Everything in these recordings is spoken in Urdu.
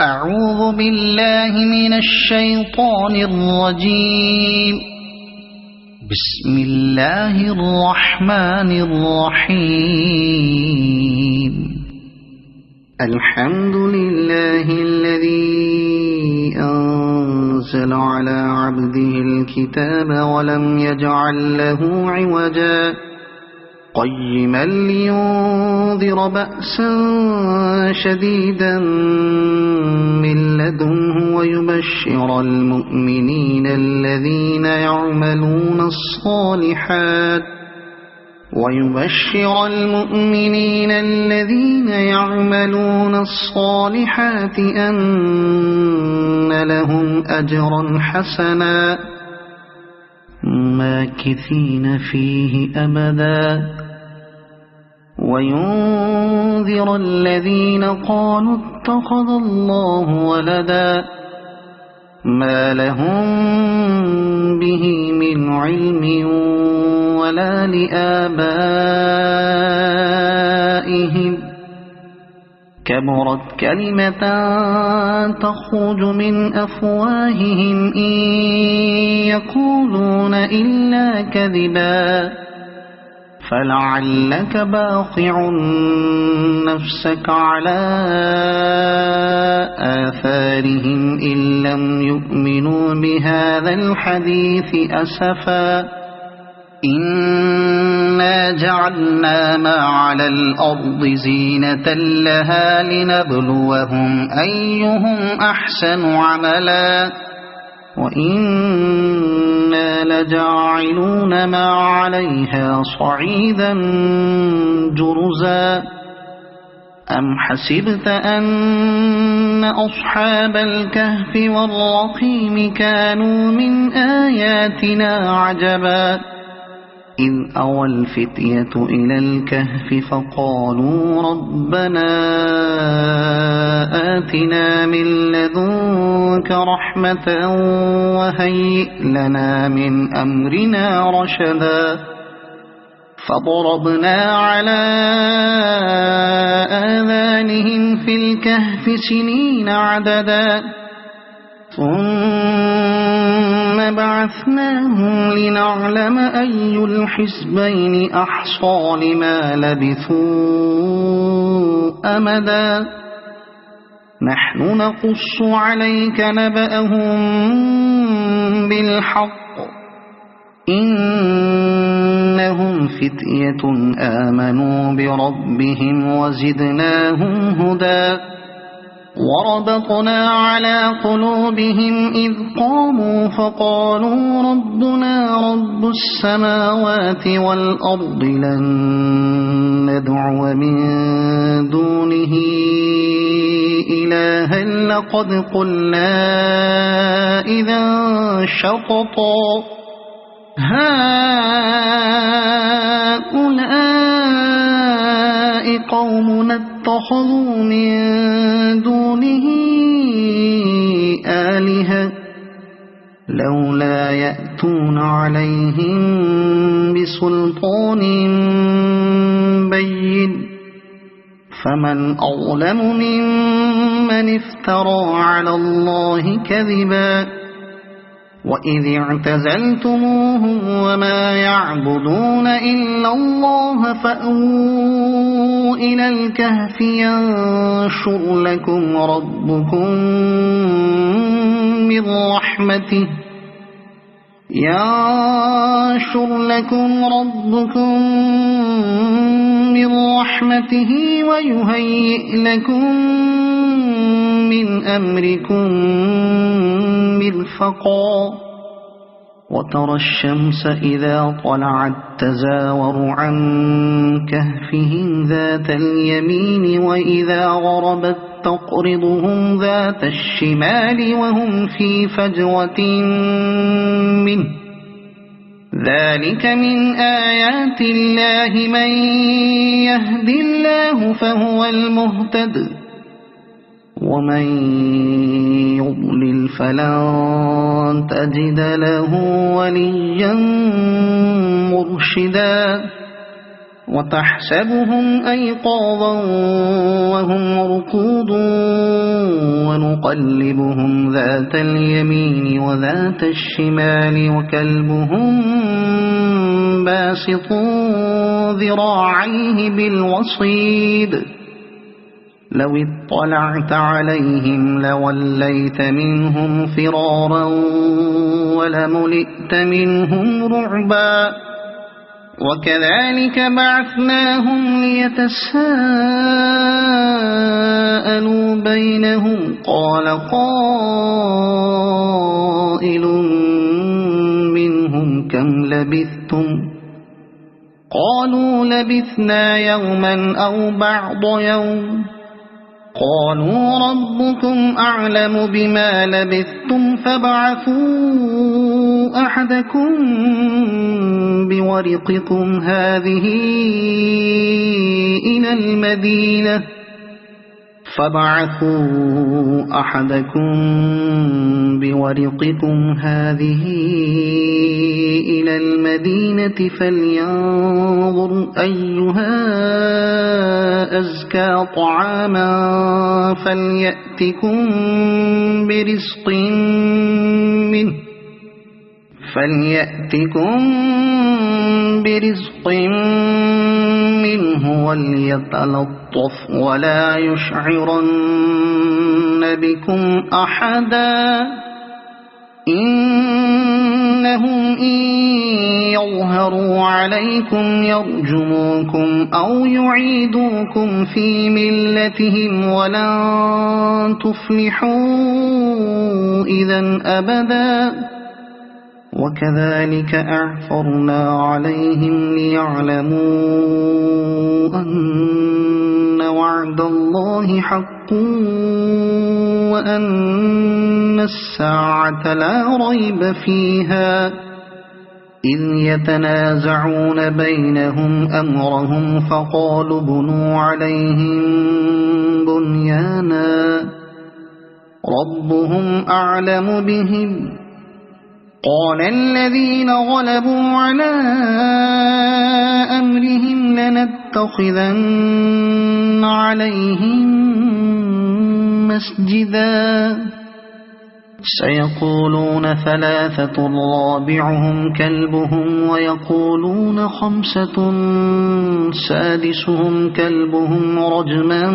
أعوذ بالله من الشيطان الرجيم. بسم الله الرحمن الرحيم. الحمد لله الذي أنزل على عبده الكتاب ولم يجعل له عوجا قيما لينذر بأسا شديدا من لدنه ويبشر المؤمنين الذين يعملون الصالحات أن لهم أجرا حسنا ماكثين فيه أبدا وينذر الذين قالوا اتخذ الله ولدا ما لهم به من علم ولا لآبائهم كبرت كلمة تخرج من أفواههم إن يقولون إلا كذبا فلعلك باخع نفسك على آثارهم إن لم يؤمنوا بهذا الحديث أسفا إنا جعلنا ما على الأرض زينة لها لنبلوهم أيهم أحسن عملا وإنا لجاعلون ما عليها صعيدا جرزا أم حسبت أن أصحاب الكهف والرقيم كانوا من آياتنا عجبا إذ أوى الفتية إلى الكهف فقالوا ربنا آتنا من لدنك رحمة وهيئ لنا من أمرنا رشدا فضربنا على آذانهم في الكهف سنين عددا ثم بعثناهم لنعلم أي الحزبين أحصى لما لبثوا أمدا نحن نقص عليك نبأهم بالحق إنهم فتية آمنوا بربهم وزدناهم هدى وربطنا على قلوبهم إذ قاموا فقالوا ربنا رب السماوات والأرض لن ندعو من دونه إلها لقد قلنا إذا شططا هؤلاء قومنا اتخذوا من دونه آلهة لولا يأتون عليهم بسلطان بين فمن أظلم ممن افترى على الله كذبا وإذ اعتزلتموهم وما يعبدون إلا الله فأووا إلى الكهف ينشر لكم ربكم من رحمته ويهيئ لكم من أمركم مرفقا وترى الشمس إذا طلعت تزاور عن كهفهم ذات اليمين وإذا غربت تقرضهم ذات الشمال وهم في فجوة منه ذلك من آيات الله من يهد الله فهو المهتد ومن يضلل فلن تجد له وليا مرشدا وتحسبهم أيقاظا وهم رقود ونقلبهم ذات اليمين وذات الشمال وكلبهم باسط ذراعيه بالوصيد لو اطلعت عليهم لوليت منهم فرارا ولملئت منهم رعبا وكذلك بعثناهم ليتساءلوا بينهم قال قائل منهم كم لبثتم قالوا لبثنا يوما أو بعض يوم قالوا ربكم أعلم بما لبثتم فابعثوا أحدكم بورقكم هذه إلى المدينة فلينظر أيها أزكى طعاما فليأتكم برزق منه وليتلطف ولا يشعرن بكم أحدا إنهم إن يظهروا عليكم يرجموكم أو يعيدوكم في ملتهم ولن تفلحوا إذا أبدا وكذلك أعثرنا عليهم ليعلموا أن وعد الله حق وأن الساعة لا ريب فيها إذ يتنازعون بينهم أمرهم فقالوا ابنوا عليهم بنيانا ربهم أعلم بهم قال الذين غلبوا على أمرهم لنتخذن عليهم مسجدا سيقولون ثلاثة رابعهم كلبهم ويقولون خمسة سادسهم كلبهم رجما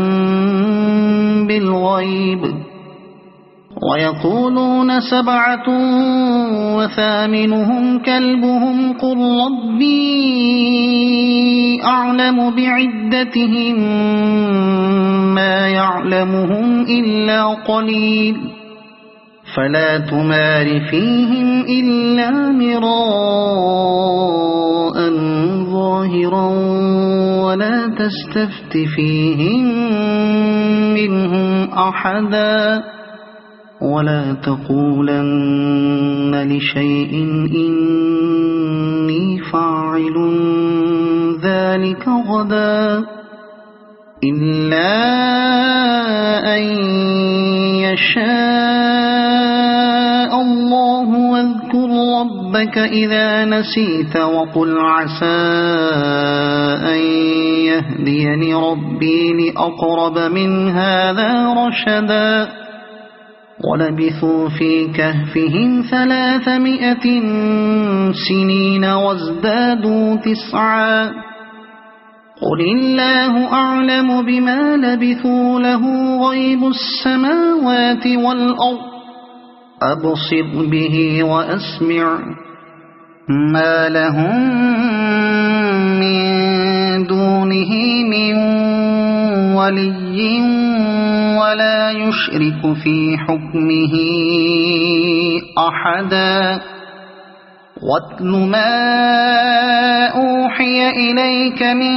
بالغيب ويقولون سبعة وثامنهم كلبهم قل ربي أعلم بعدتهم ما يعلمهم إلا قليل فلا تمار فيهم إلا مراء ظاهرا ولا تستفت فيهم منهم أحدا ولا تقولن لشيء إني فاعل ذلك غدا إلا أن يشاء الله واذكر ربك إذا نسيت وقل عسى أن يهديني ربي لأقرب من هذا رشدا ولبثوا في كهفهم 300 سنين وازدادوا 9 قل الله أعلم بما لبثوا له غيب السماوات والأرض أبصر به وأسمع ما لهم من دونه من ولي ولا يشرك في حكمه أحدا واتل ما أوحي إليك من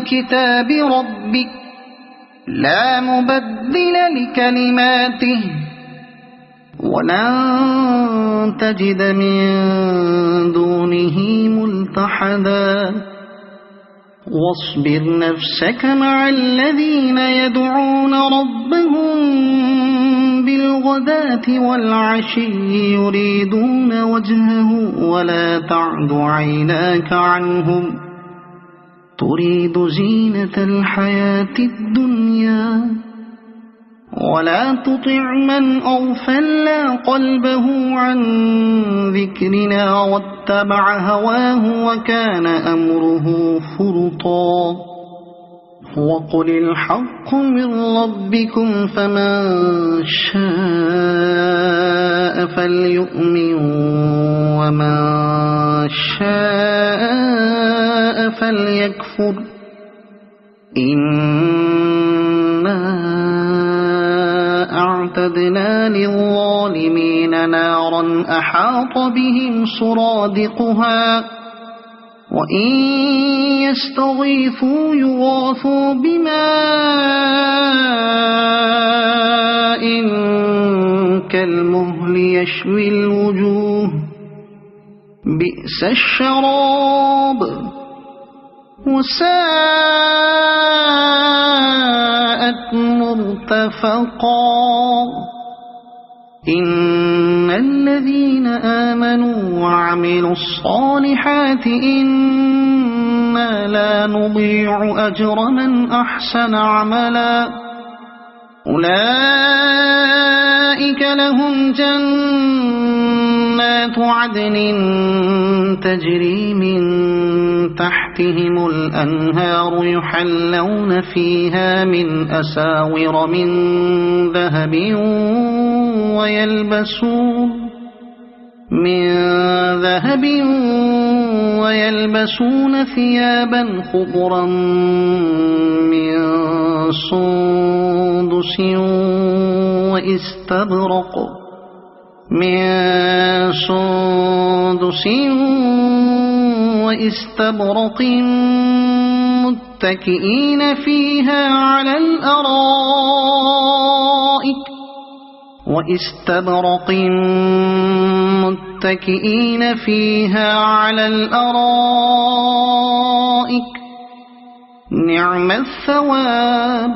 كتاب ربك لا مبدل لكلماته ولن تجد من دونه ملتحدا واصبر نفسك مع الذين يدعون ربهم بالغداة والعشي يريدون وجهه ولا تعد عيناك عنهم تريد زينة الحياة الدنيا ولا تطع من أغفلنا قلبه عن ذكرنا واتبع هواه وكان أمره فرطا وقل الحق من ربكم فمن شاء فليؤمن ومن شاء فليكفر إنا أعتدنا للظالمين نارا أحاط بهم سرادقها وإن يستغيثوا يغاثوا بماء كالمهل يشوي الوجوه بئس الشراب وساءت مرتفقا إن الذين آمنوا وعملوا الصالحات إنا لا نضيع أجر من أحسن عملا أولئك لهم جنات عدن تجري من تحتهم الأنهار يحلون فيها من أساور من ذهب ويلبسون ثيابا خضرا من سندس وإستبرق متكئين فيها على الأرائك نعم الثواب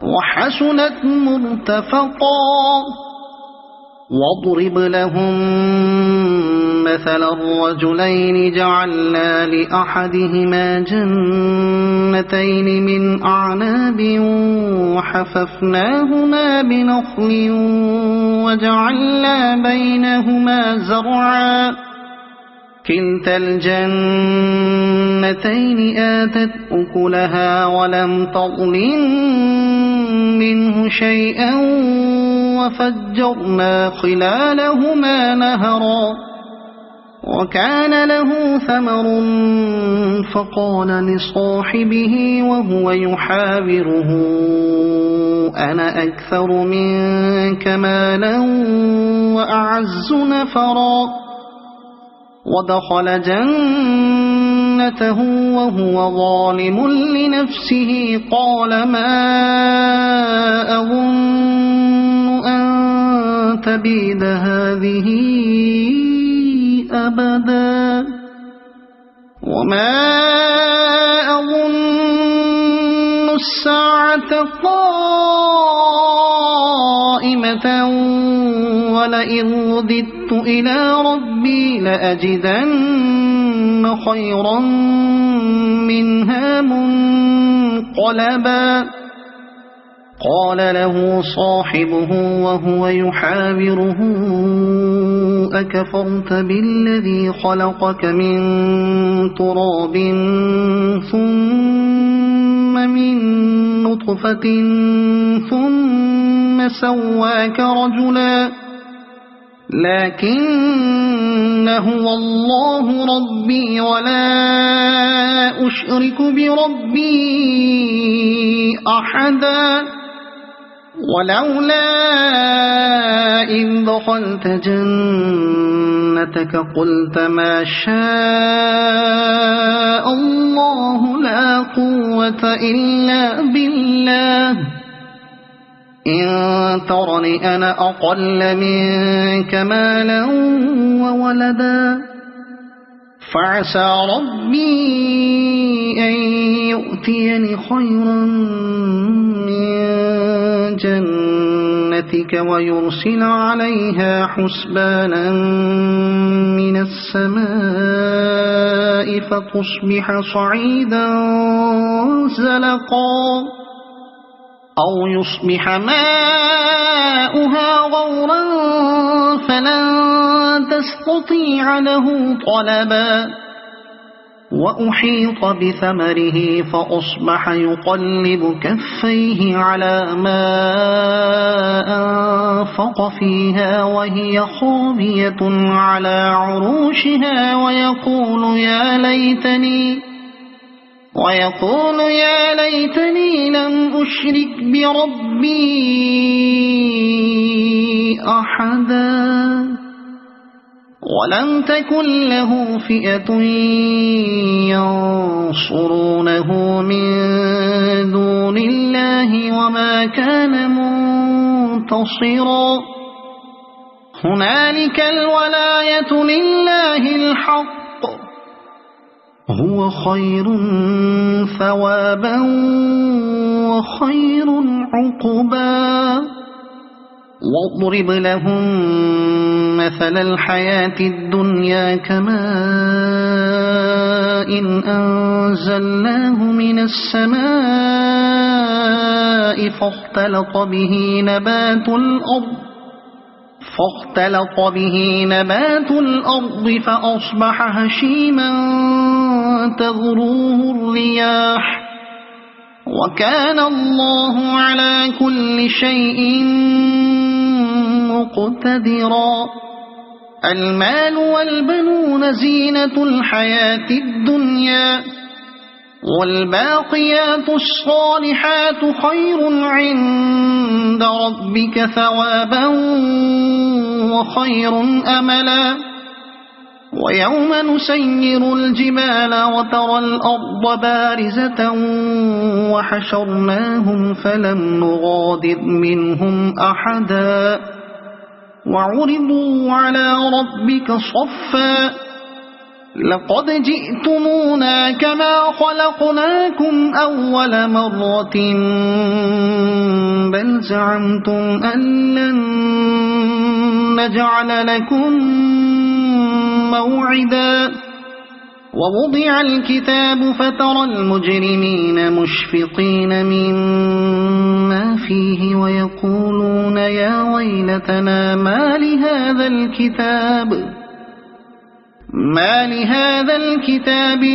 وحسنت مرتفقا واضرب لهم مثل الرجلين جعلنا لأحدهما جنتين من أعناب وحففناهما بنخل وجعلنا بينهما زرعا كلتا الجنتين آتت أكلها ولم تظلم منه شيئا وفجرنا خلالهما نهرا وكان له ثمر فقال لصاحبه وهو يحاوره أنا أكثر منك مالا وأعز نفرا ودخل جنته وهو ظالم لنفسه قال ما أظن أن تبيد هذه أبدا وما أظن الساعة قائمة ولئن رددت إلى ربي لأجدن خيرا منها منقلبا قال له صاحبه وهو يحاوره أكفرت بالذي خلقك من تراب ثم من نطفة ثم سواك رجلا لكن هو الله ربي ولا أشرك بربي أحدا ولولا إذ دخلت جنتك قلت ما شاء الله لا قوة إلا بالله إن ترني أنا أقل منك مالا وولدا فعسى ربي أن يؤتيني خيرا من جنتك ويرسل عليها حسبانا من السماء فتصبح صعيدا زلقا أو يصبح ماؤها غورا فلن تستطيع له طلبا وأحيط بثمره فأصبح يقلب كفيه على ما أنفق فيها وهي خاوية على عروشها ويقول يا ليتني لم أشرك بربي أحدا ولم تكن له فئة ينصرونه من دون الله وما كان منتصرا هنالك الولاية لله الحق هو خير ثوابا وخير عقبا واضرب لهم مثل الحياة الدنيا كماء أنزلناه من السماء فاختلط به نبات الأرض فأصبح هشيما تذروه الرياح وكان الله على كل شيء مقتدرا المال والبنون زينة الحياة الدنيا والباقيات الصالحات خير عند ربك ثوابا وخير أملا ويوم نسير الجبال وترى الأرض بارزة وحشرناهم فلم نغادر منهم أحدا وعرضوا على ربك صفا لقد جئتمونا كما خلقناكم أول مرة بل زعمتم أن لن نجعل لكم موعدا ووضع الكتاب فترى المجرمين مشفقين مما فيه ويقولون يا ويلتنا ما لهذا الكتاب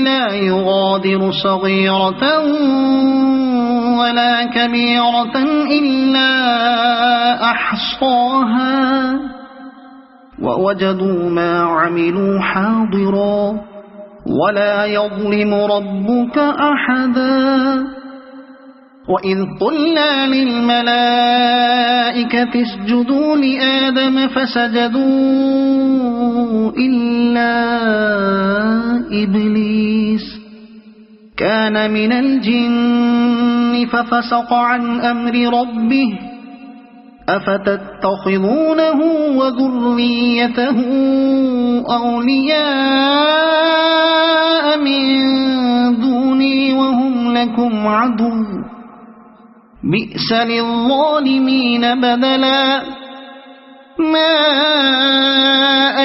لا يغادر صغيرة ولا كبيرة إلا أحصاها ووجدوا ما عملوا حاضرا ولا يظلم ربك أحدا وإذ قلنا للملائكة اسجدوا لآدم فسجدوا إلا إبليس كان من الجن ففسق عن أمر ربه أفتتخذونه وذريته أولياء من دوني وهم لكم عدو بئس للظالمين بدلا ما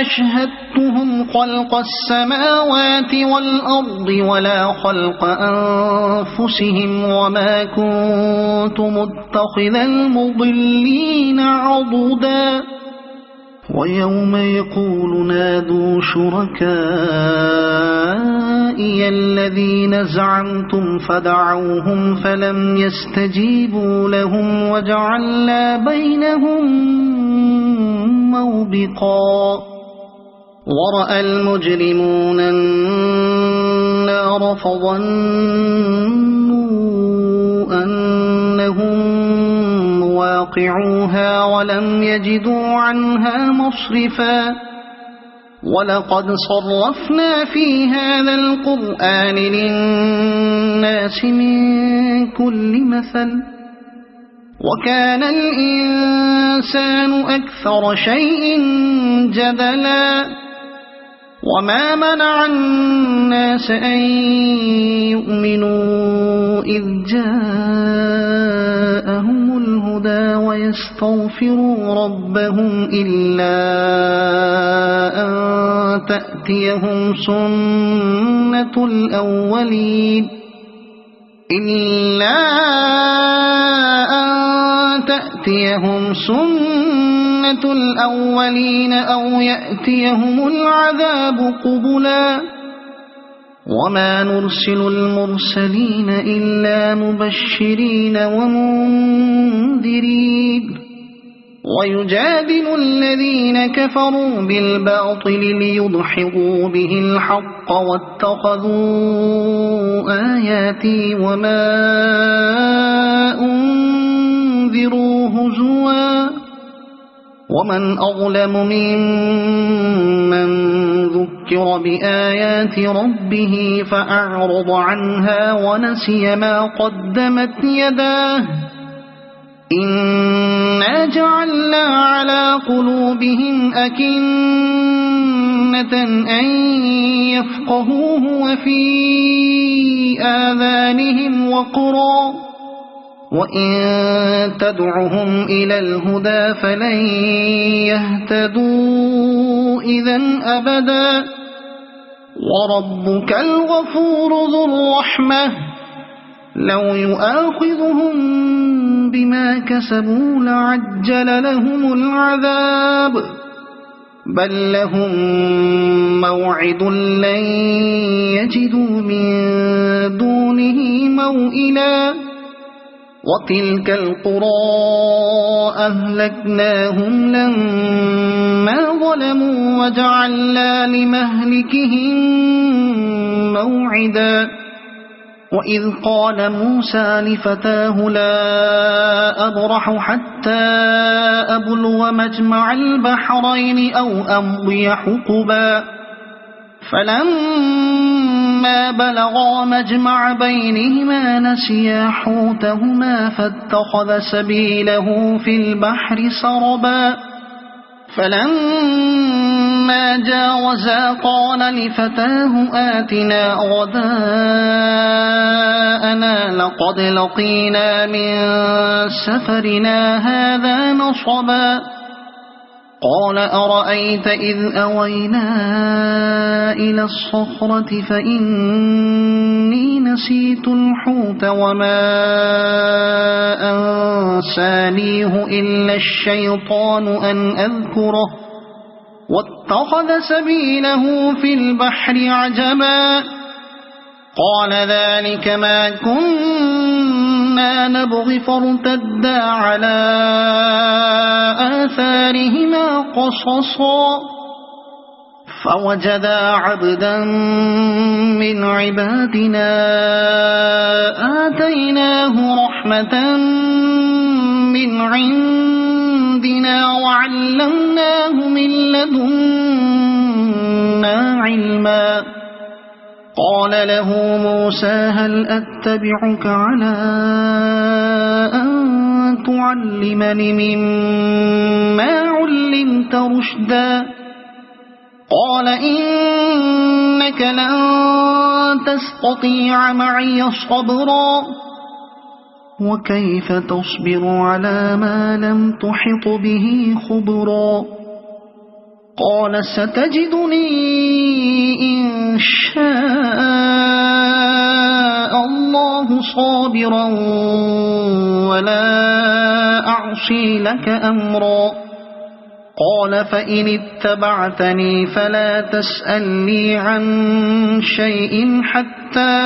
أشهدتهم خلق السماوات والأرض ولا خلق أنفسهم وما كنت متخذ المضلين عضدا ويوم يقول نادوا شركائي الذين زعمتم فدعوهم فلم يستجيبوا لهم وجعلنا بينهم موبقا ورأى المجرمون النار فظنوا أنهم واقعوها ولم يجدوا عنها مصرفا ولقد صرفنا في هذا القرآن للناس من كل مثل وكان الإنسان أكثر شيء جدلا وما منع الناس أن يؤمنوا إذ جاءهم الهدى ويستغفروا ربهم إلا أن تأتيهم سنة الأولين إلا أن تأتيهم سنة الأولين أو يأتيهم العذاب قبلا وما نرسل المرسلين إلا مبشرين ومنذرين ويجادل الذين كفروا بالباطل ليدحضوا به الحق واتخذوا آياتي وما أنذروا هزوا ومن أظلم ممن ذكر بآيات ربه فأعرض عنها ونسي ما قدمت يداه إنا جعلنا على قلوبهم أكنة أن يفقهوه وفي آذانهم وقرا وإن تدعهم إلى الهدى فلن يهتدوا إذن أبدا وربك الغفور ذو الرحمة لو يؤاخذهم بما كسبوا لعجل لهم العذاب بل لهم موعد لن يجدوا من دونه موئلا وتلك القرى أهلكناهم لما ظلموا وجعلنا لمهلكهم موعدا وإذ قال موسى لفتاه لا أبرح حتى أبلغ مجمع البحرين أو أمضي حقبا فلما بلغا مجمع بينهما نسيا حوتهما فاتخذ سبيله في البحر سربا فلما جاوزا قال لفتاه آتنا غداءنا لقد لقينا من سفرنا هذا نصبا قال أرأيت إذ أوينا إلى الصخرة فإني نسيت الحوت وما أنسانيه إلا الشيطان أن أذكره واتخذ سبيله في البحر عجبا قال ذلك ما كنا نبغي فارتدا على آثارهما قصصا فوجدا عبدا من عبادنا آتيناه رحمة من عندنا وعلمناه من لدنا علما قال له موسى هل أتبعك على أن تعلمني مما علمت رشدا قال إنك لن تستطيع معي صبرا وكيف تصبر على ما لم تحط به خبرا قال ستجدني إن شاء الله صابرا ولا أعصي لك أمرا قال فإن اتبعتني فلا تسألني عن شيء حتى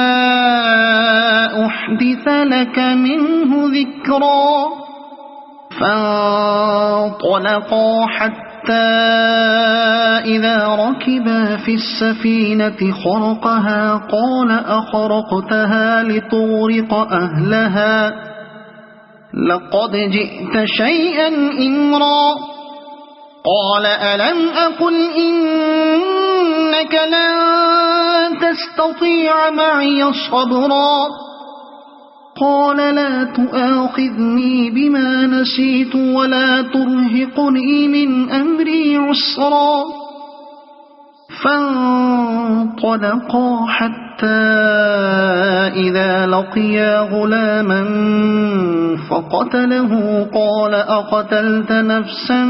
أحدث لك منه ذكرا فانطلقا حتى إذا ركبا في السفينة خرقها قال أخرقتها لتغرق أهلها لقد جئت شيئا إمرا قال ألم أقل إنك لن تستطيع معي صبرا قال لا تؤاخذني بما نسيت ولا ترهقني من أمري عسرا فانطلقا حتى إذا لقيا غلاما فقتله قال أقتلت نفسا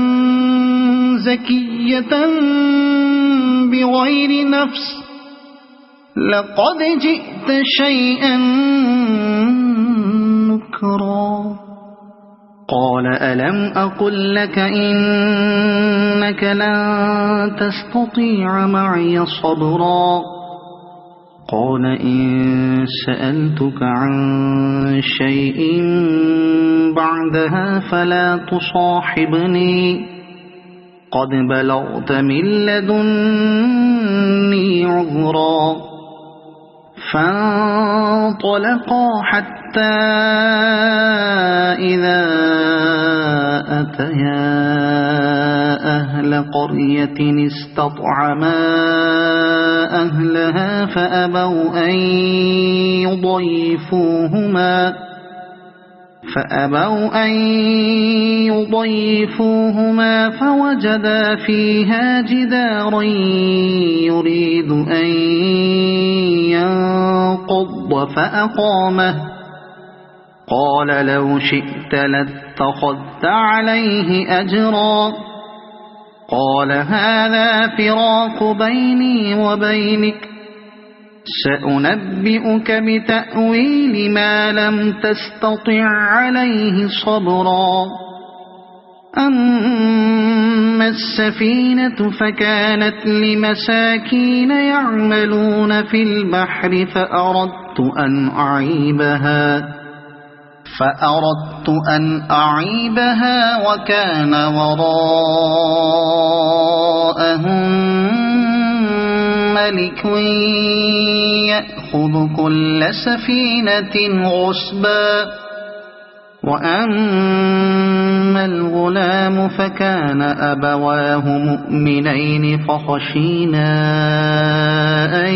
زكية بغير نفس لقد جئت شيئا نكرا قال ألم أقل لك إنك لن تستطيع معي صبرا قال إن سألتك عن شيء بعدها فلا تصاحبني قد بلغت من لدني عذرا فانطلقا حتى إذا أتيا أهل قرية استطعما أهلها فأبوا أن يضيفوهما فوجدا فيها جدارا يريد أن ينقض فأقامه قال لو شئت لاتخذت عليه أجرا قال هذا فراق بيني وبينك سأنبئك بتأويل ما لم تستطع عليه صبرا أما السفينة فكانت لمساكين يعملون في البحر فأردت أن أعيبها وكان وراءهم ملك يأخذ كل سفينة غصبا وأما الغلام فكان أبواه مؤمنين فخشينا أن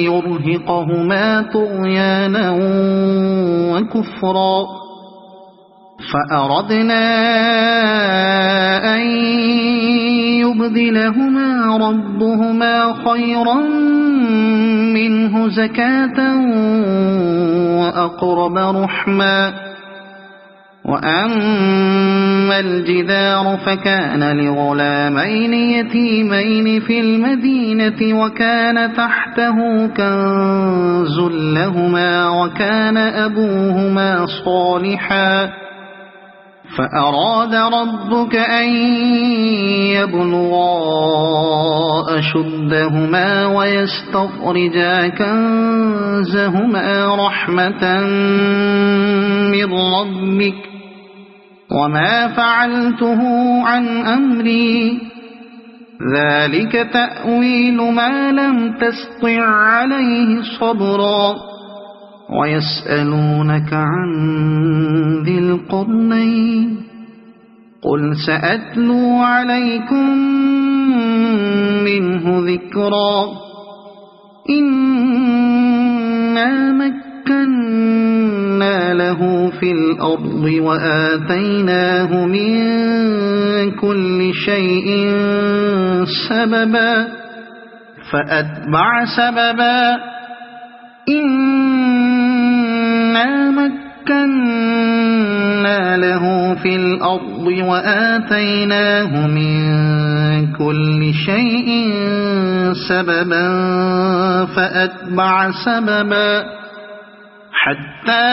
يرهقهما طغيانا وكفرا فأردنا أن يبدلهما ربهما خيرا منه زكاة وأقرب رحما وأما الجدار فكان لغلامين يتيمين في المدينة وكان تحته كنز لهما وكان أبوهما صالحا فأراد ربك أن يبلغا أشدهما ويستخرجا كنزهما رحمة من ربك وما فعلته عن أمري ذلك تأويل ما لم تسطع عليه صبرا ويسألونك عن ذي القرنين قل سأتلو عليكم منه ذكرا إنا مكنا له في الأرض وآتيناه من كل شيء سببا فأتبع سببا إنا مكنا له في الأرض وآتيناه من كل شيء سببا فأتبع سببا حتى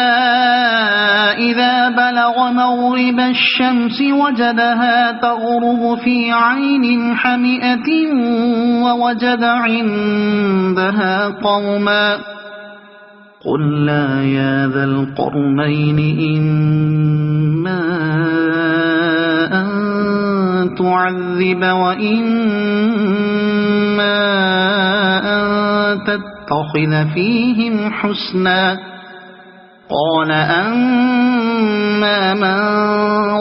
إذا بلغ مغرب الشمس وجدها تغرب في عين حمئة ووجد عندها قوما قلنا يا ذا القرنين إما أن تعذب وإما أن تتخذ فيهم حسنا قال أما من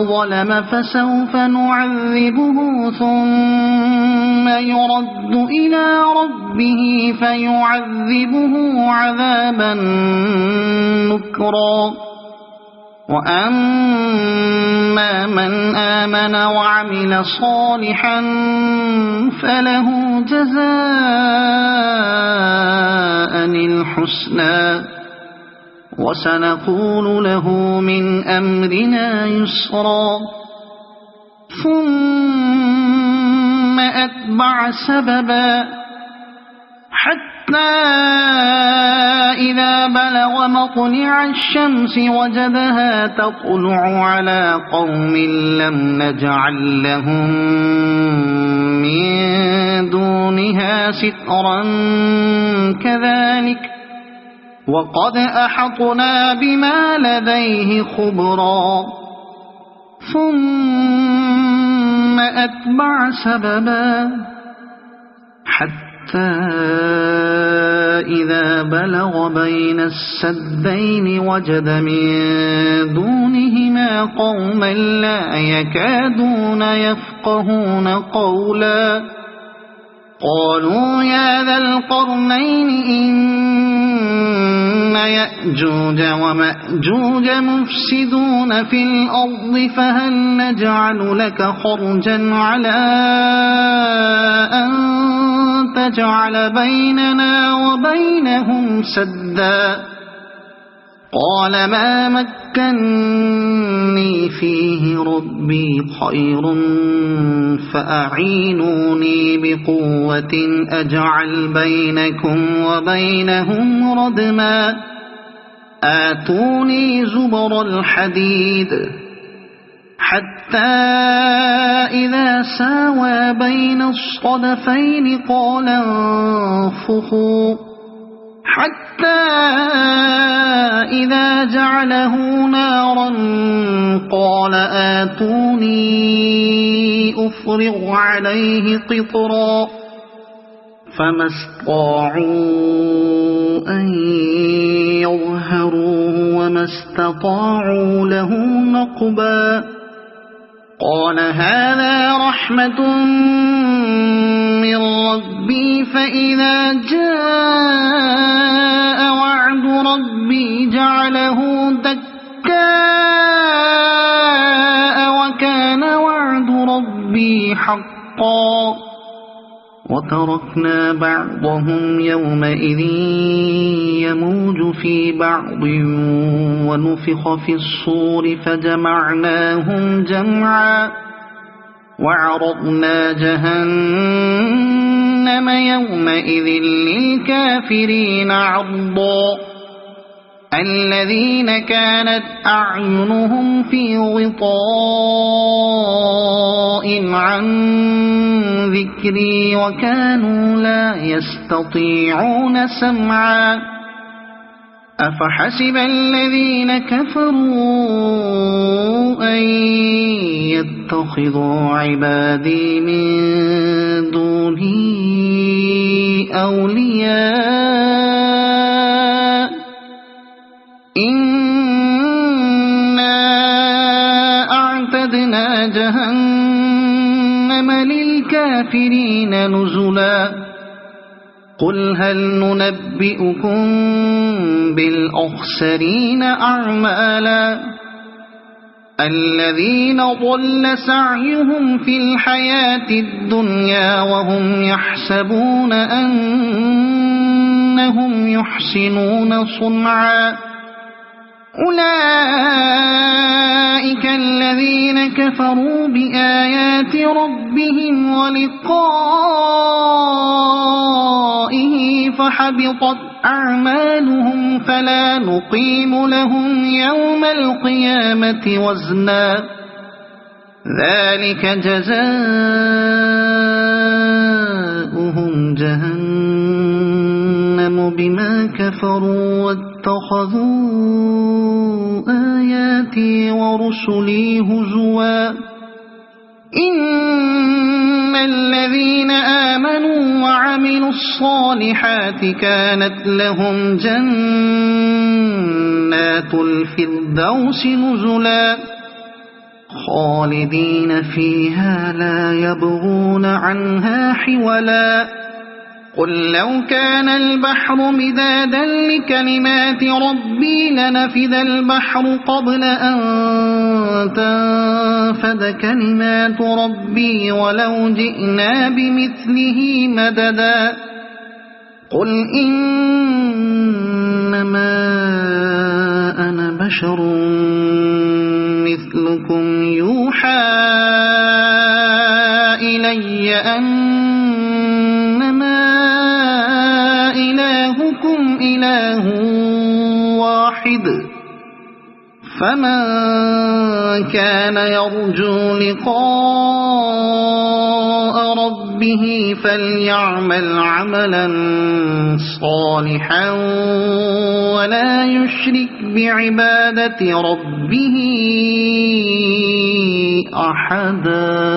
ظلم فسوف نعذبه ثم يرد إلى ربه فيعذبه عذابا نكرا وأما من آمن وعمل صالحا فله جزاء الحسنى وسنقول له من أمرنا يسرا ثم أتبع سببا حتى حتى إذا بلغ مطلع الشمس وجدها تطلع على قوم لم نجعل لهم من دونها سترا كذلك وقد أحطنا بما لديه خبرا ثم أتبع سببا حتى إذا بلغ بين السدين وجد من دونهما قوما لا يكادون يفقهون قولا قالوا يا ذا القرنين إن يأجوج ومأجوج مفسدون في الأرض فهل نجعل لك خرجا على أن تجعل بيننا وبينهم سدا قال ما مكني فيه ربي خير فأعينوني بقوة أجعل بينكم وبينهم ردما آتوني زبر الحديد حتى إذا ساوى بين الصدفين قال انفخوا حتى إذا جعله نارا قال آتوني أفرغ عليه قطرا فما استطاعوا أن يظهروه وما استطاعوا له نقبا قال هذا رحمة من ربي فإذا جاء وعد ربي جعله دكاء وكان وعد ربي حقا وتركنا بعضهم يومئذ يموج في بعض ونفخ في الصور فجمعناهم جمعا وعرضنا جهنم يومئذ للكافرين عرضا الذين كانت أعينهم في غطاء عن ذكري وكانوا لا يستطيعون سمعا أفحسب الذين كفروا أن يتخذوا عبادي من دوني أولياء إنا أعتدنا جهنم للكافرين نزلا قل هل ننبئكم بالأخسرين أعمالا الذين ضل سعيهم في الحياة الدنيا وهم يحسبون أنهم يحسنون صنعا أولئك الذين كفروا بآيات ربهم ولقائه فحبطت أعمالهم فلا نقيم لهم يوم القيامة وزنا ذلك جزاؤهم جهنم بما كفروا واتخذوا آياتي ورسلي هزوا إن الذين آمنوا وعملوا الصالحات كانت لهم جنات الفردوس نزلا خالدين فيها لا يبغون عنها حولا قل لو كان البحر مدادا لكلمات ربي لنفد البحر قبل أن تنفد كلمات ربي ولو جئنا بمثله مددا قل إنما أنا بشر مثلكم يوحى إلي أنما إلهكم فمن كان يرجو لقاء ربه فليعمل عملا صالحا ولا يشرك بعبادة ربه أحدا.